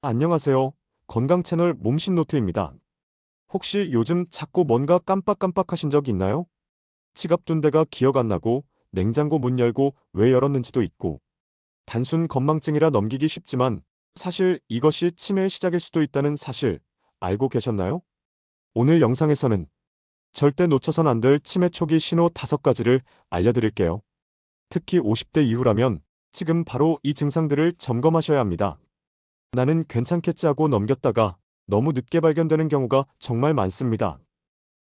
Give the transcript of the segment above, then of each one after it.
안녕하세요. 건강 채널 몸신노트입니다. 혹시 요즘 자꾸 뭔가 깜빡깜빡하신 적 있나요? 지갑 둔 데가 기억 안 나고, 냉장고 문 열고 왜 열었는지도 잊고, 단순 건망증이라 넘기기 쉽지만 사실 이것이 치매의 시작일 수도 있다는 사실 알고 계셨나요? 오늘 영상에서는 절대 놓쳐선 안 될 치매 초기 신호 5가지를 알려드릴게요. 특히 50대 이후라면 지금 바로 이 증상들을 점검하셔야 합니다. 나는 괜찮겠지 하고 넘겼다가 너무 늦게 발견되는 경우가 정말 많습니다.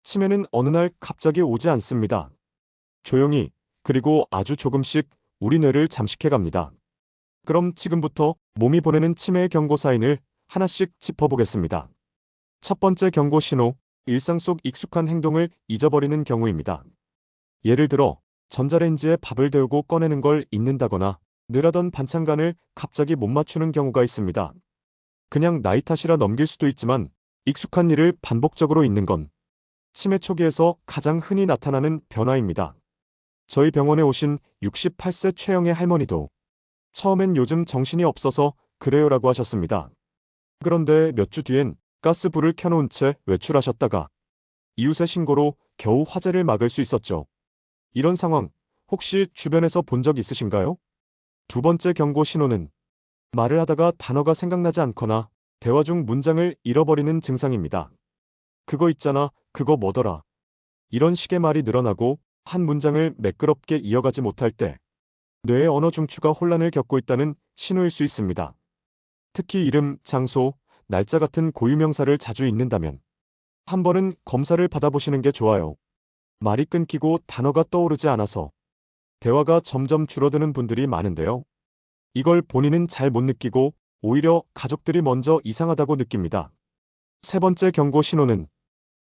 치매는 어느 날 갑자기 오지 않습니다. 조용히, 그리고 아주 조금씩 우리 뇌를 잠식해 갑니다. 그럼 지금부터 몸이 보내는 치매의 경고 사인을 하나씩 짚어보겠습니다. 첫 번째 경고 신호, 일상 속 익숙한 행동을 잊어버리는 경우입니다. 예를 들어, 전자레인지에 밥을 데우고 꺼내는 걸 잊는다거나 늘 하던 반찬간을 갑자기 못 맞추는 경우가 있습니다. 그냥 나이 탓이라 넘길 수도 있지만 익숙한 일을 반복적으로 잊는 건 치매 초기에서 가장 흔히 나타나는 변화입니다. 저희 병원에 오신 68세 최영의 할머니도 처음엔 요즘 정신이 없어서 그래요라고 하셨습니다. 그런데 몇 주 뒤엔 가스불을 켜놓은 채 외출하셨다가 이웃의 신고로 겨우 화재를 막을 수 있었죠. 이런 상황 혹시 주변에서 본 적 있으신가요? 두 번째 경고 신호는 말을 하다가 단어가 생각나지 않거나 대화 중 문장을 잃어버리는 증상입니다. 그거 있잖아, 그거 뭐더라. 이런 식의 말이 늘어나고 한 문장을 매끄럽게 이어가지 못할 때 뇌의 언어 중추가 혼란을 겪고 있다는 신호일 수 있습니다. 특히 이름, 장소, 날짜 같은 고유명사를 자주 잊는다면 한 번은 검사를 받아보시는 게 좋아요. 말이 끊기고 단어가 떠오르지 않아서 대화가 점점 줄어드는 분들이 많은데요. 이걸 본인은 잘 못 느끼고 오히려 가족들이 먼저 이상하다고 느낍니다. 세 번째 경고 신호는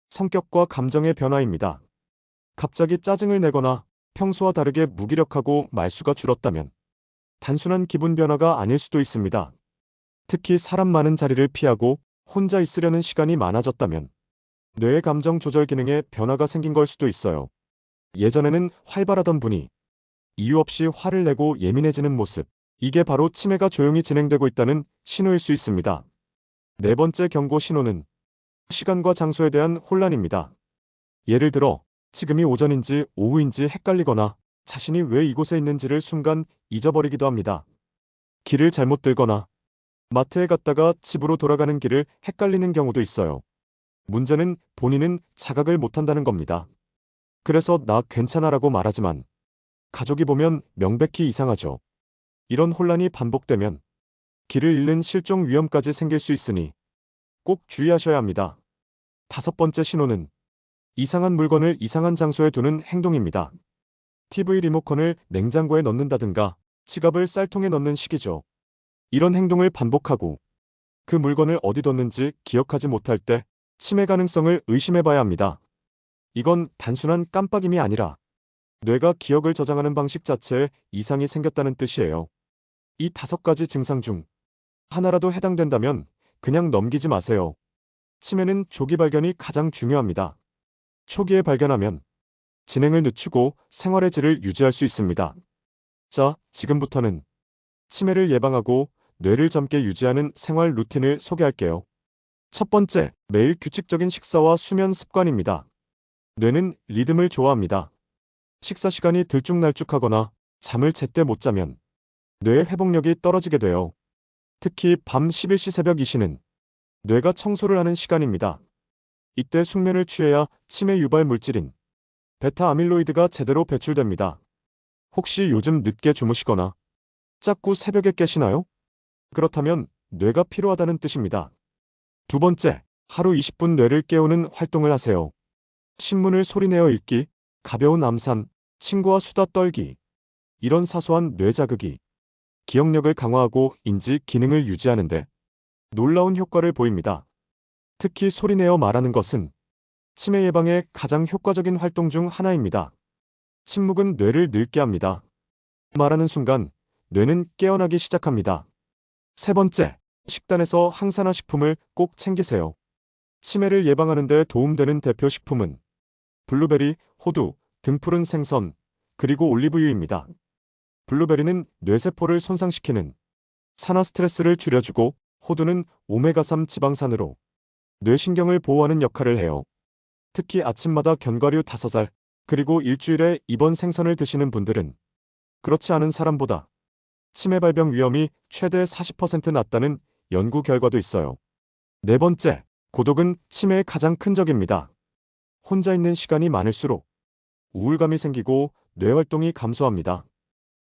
성격과 감정의 변화입니다. 갑자기 짜증을 내거나 평소와 다르게 무기력하고 말수가 줄었다면 단순한 기분 변화가 아닐 수도 있습니다. 특히 사람 많은 자리를 피하고 혼자 있으려는 시간이 많아졌다면 뇌의 감정 조절 기능에 변화가 생긴 걸 수도 있어요. 예전에는 활발하던 분이 이유 없이 화를 내고 예민해지는 모습, 이게 바로 치매가 조용히 진행되고 있다는 신호일 수 있습니다. 네 번째 경고 신호는 시간과 장소에 대한 혼란입니다. 예를 들어, 지금이 오전인지 오후인지 헷갈리거나 자신이 왜 이곳에 있는지를 순간 잊어버리기도 합니다. 길을 잘못 들거나 마트에 갔다가 집으로 돌아가는 길을 헷갈리는 경우도 있어요. 문제는 본인은 자각을 못한다는 겁니다. 그래서 나 괜찮아라고 말하지만 가족이 보면 명백히 이상하죠. 이런 혼란이 반복되면 길을 잃는 실종 위험까지 생길 수 있으니 꼭 주의하셔야 합니다. 다섯 번째 신호는 이상한 물건을 이상한 장소에 두는 행동입니다. TV 리모컨을 냉장고에 넣는다든가 지갑을 쌀통에 넣는 식이죠. 이런 행동을 반복하고 그 물건을 어디 뒀는지 기억하지 못할 때 치매 가능성을 의심해 봐야 합니다. 이건 단순한 깜빡임이 아니라 뇌가 기억을 저장하는 방식 자체에 이상이 생겼다는 뜻이에요. 이 5가지 증상 중 하나라도 해당된다면 그냥 넘기지 마세요. 치매는 조기 발견이 가장 중요합니다. 초기에 발견하면 진행을 늦추고 생활의 질을 유지할 수 있습니다. 자, 지금부터는 치매를 예방하고 뇌를 젊게 유지하는 생활 루틴을 소개할게요. 첫 번째, 매일 규칙적인 식사와 수면 습관입니다. 뇌는 리듬을 좋아합니다. 식사 시간이 들쭉날쭉하거나 잠을 제때 못 자면 뇌의 회복력이 떨어지게 돼요. 특히 밤 11시 새벽 2시는 뇌가 청소를 하는 시간입니다. 이때 숙면을 취해야 치매 유발 물질인 베타 아밀로이드가 제대로 배출됩니다. 혹시 요즘 늦게 주무시거나 자꾸 새벽에 깨시나요? 그렇다면 뇌가 피로하다는 뜻입니다. 두 번째, 하루 20분 뇌를 깨우는 활동을 하세요. 신문을 소리내어 읽기, 가벼운 암산, 친구와 수다 떨기. 이런 사소한 뇌 자극이 기억력을 강화하고 인지 기능을 유지하는데 놀라운 효과를 보입니다. 특히 소리내어 말하는 것은 치매 예방에 가장 효과적인 활동 중 하나입니다. 침묵은 뇌를 늙게 합니다. 말하는 순간 뇌는 깨어나기 시작합니다. 세 번째, 식단에서 항산화 식품을 꼭 챙기세요. 치매를 예방하는 데 도움되는 대표 식품은 블루베리, 호두, 등푸른 생선, 그리고 올리브유입니다. 블루베리는 뇌세포를 손상시키는 산화 스트레스를 줄여주고 호두는 오메가3 지방산으로 뇌신경을 보호하는 역할을 해요. 특히 아침마다 견과류 5알, 그리고 일주일에 2번 생선을 드시는 분들은 그렇지 않은 사람보다 치매 발병 위험이 최대 40% 낮다는 연구 결과도 있어요. 네 번째, 고독은 치매의 가장 큰 적입니다. 혼자 있는 시간이 많을수록 우울감이 생기고 뇌활동이 감소합니다.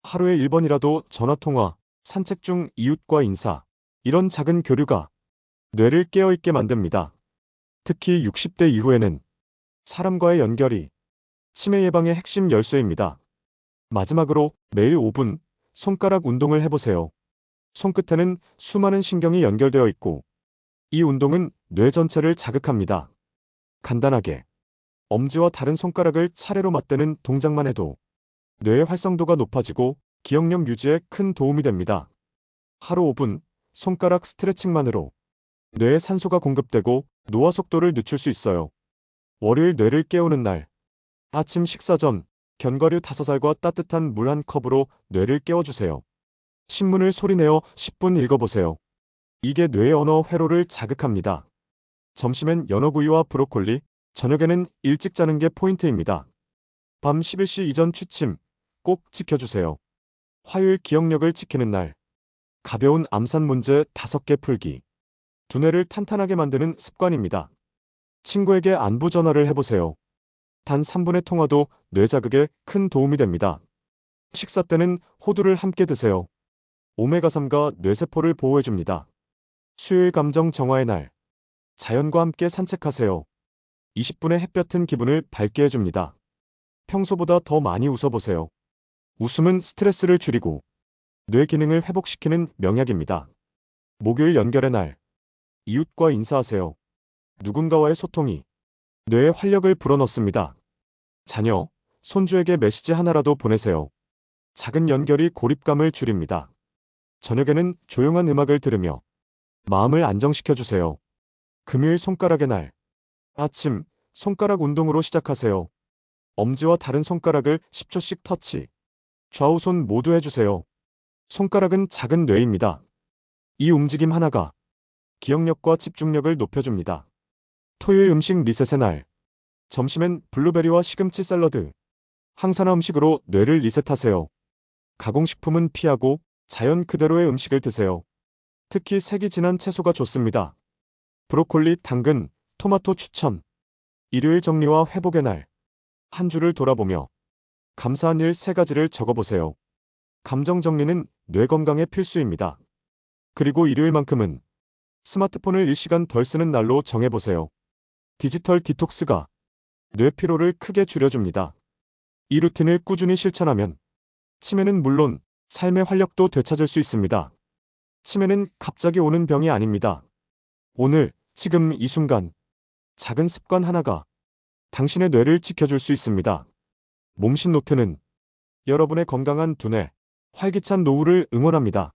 하루에 1번이라도 전화통화, 산책 중 이웃과 인사, 이런 작은 교류가 뇌를 깨어있게 만듭니다. 특히 60대 이후에는 사람과의 연결이 치매 예방의 핵심 열쇠입니다. 마지막으로 매일 5분 손가락 운동을 해보세요. 손끝에는 수많은 신경이 연결되어 있고 이 운동은 뇌 전체를 자극합니다. 간단하게 엄지와 다른 손가락을 차례로 맞대는 동작만 해도 뇌의 활성도가 높아지고 기억력 유지에 큰 도움이 됩니다. 하루 5분 손가락 스트레칭만으로 뇌에 산소가 공급되고 노화 속도를 늦출 수 있어요. 월요일 뇌를 깨우는 날. 아침 식사 전 견과류 5알과 따뜻한 물 1컵으로 뇌를 깨워주세요. 신문을 소리내어 10분 읽어보세요. 이게 뇌의 언어 회로를 자극합니다. 점심엔 연어구이와 브로콜리, 저녁에는 일찍 자는 게 포인트입니다. 밤 11시 이전 취침 꼭 지켜주세요. 화요일 기억력을 지키는 날. 가벼운 암산 문제 5개 풀기. 두뇌를 탄탄하게 만드는 습관입니다. 친구에게 안부 전화를 해보세요. 단 3분의 통화도 뇌 자극에 큰 도움이 됩니다. 식사 때는 호두를 함께 드세요. 오메가3가 뇌세포를 보호해줍니다. 수요일 감정 정화의 날. 자연과 함께 산책하세요. 20분의 햇볕은 기분을 밝게 해줍니다. 평소보다 더 많이 웃어보세요. 웃음은 스트레스를 줄이고 뇌 기능을 회복시키는 명약입니다. 목요일 연결의 날. 이웃과 인사하세요. 누군가와의 소통이 뇌에 활력을 불어넣습니다. 자녀, 손주에게 메시지 하나라도 보내세요. 작은 연결이 고립감을 줄입니다. 저녁에는 조용한 음악을 들으며 마음을 안정시켜주세요. 금요일 손가락의 날. 아침, 손가락 운동으로 시작하세요. 엄지와 다른 손가락을 10초씩 터치. 좌우 손 모두 해주세요. 손가락은 작은 뇌입니다. 이 움직임 하나가 기억력과 집중력을 높여줍니다. 토요일 음식 리셋의 날. 점심엔 블루베리와 시금치 샐러드. 항산화 음식으로 뇌를 리셋하세요. 가공식품은 피하고 자연 그대로의 음식을 드세요. 특히 색이 진한 채소가 좋습니다. 브로콜리, 당근, 토마토 추천. 일요일 정리와 회복의 날. 한 주를 돌아보며 감사한 일 3가지를 적어보세요. 감정 정리는 뇌 건강에 필수입니다. 그리고 일요일만큼은 스마트폰을 1시간 덜 쓰는 날로 정해보세요. 디지털 디톡스가 뇌 피로를 크게 줄여줍니다. 이 루틴을 꾸준히 실천하면 치매는 물론 삶의 활력도 되찾을 수 있습니다. 치매는 갑자기 오는 병이 아닙니다. 오늘, 지금 이 순간, 작은 습관 하나가 당신의 뇌를 지켜줄 수 있습니다. 몸신 노트는 여러분의 건강한 두뇌, 활기찬 노후를 응원합니다.